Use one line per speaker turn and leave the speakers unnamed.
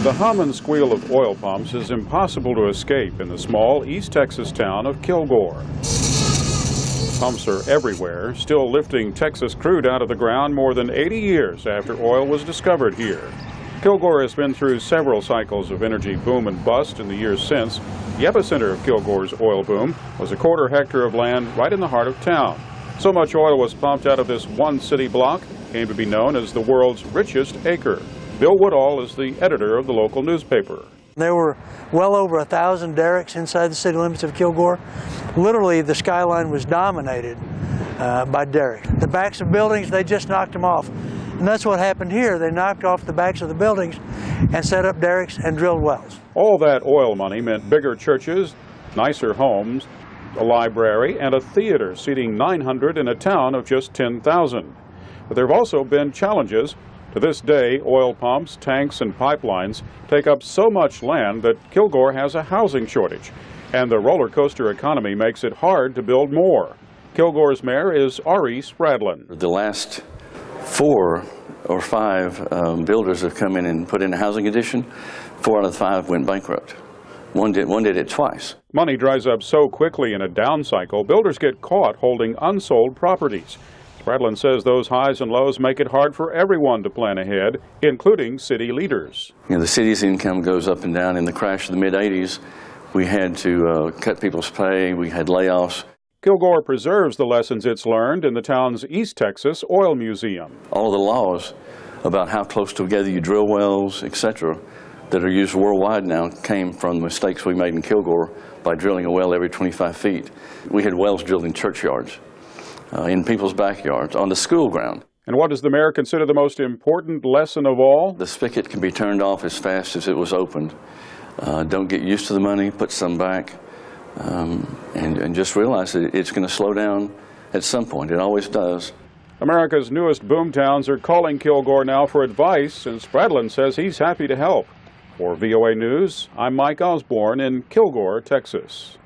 The hum and squeal of oil pumps is impossible to escape in the small East Texas town of Kilgore. Pumps are everywhere, still lifting Texas crude out of the ground more than 80 years after oil was discovered here. Kilgore has been through several cycles of energy boom and bust in the years since. The epicenter of Kilgore's oil boom was a quarter-hectare of land right in the heart of town. So much oil was pumped out of this one city block, came to be known as the world's richest acre. Bill Woodall is the editor of the local newspaper.
There were well over 1,000 derricks inside the city limits of Kilgore. Literally, the skyline was dominated by derricks. The backs of buildings, they just knocked them off. And that's what happened here. They knocked off the backs of the buildings and set up derricks and drilled wells. All
that oil money meant bigger churches, nicer homes, a library, and a theater seating 900 in a town of just 10,000. But there have also been challenges. To this day, oil pumps, tanks, and pipelines take up so much land that Kilgore has a housing shortage, and the roller coaster economy makes it hard to build more. Kilgore's mayor is R.E. Spradlin.
The last 4 or 5 builders have come in and put in a housing addition. 4 out of the 5 went bankrupt. One did it twice.
Money dries up so quickly in a down cycle, builders get caught holding unsold properties. Spradlin says those highs and lows make it hard for everyone to plan ahead, including city leaders.
You know, the city's income goes up and down. In the crash of the mid-'80s, we had to cut people's pay, we had layoffs.
Kilgore preserves the lessons it's learned in the town's East Texas Oil Museum.
All the laws about how close together you drill wells, etc., that are used worldwide now came from the mistakes we made in Kilgore by drilling a well every 25 feet. We had wells drilled in churchyards, in people's backyards, on the school ground.
And what does the mayor consider the most important lesson of all?
The spigot can be turned off as fast as it was opened. Don't get used to the money, put some back, and just realize that it's going to slow down at some point. It always does.
America's newest boom towns are calling Kilgore now for advice, and Spradlin says he's happy to help. For VOA News, I'm Mike Osborne in Kilgore, Texas.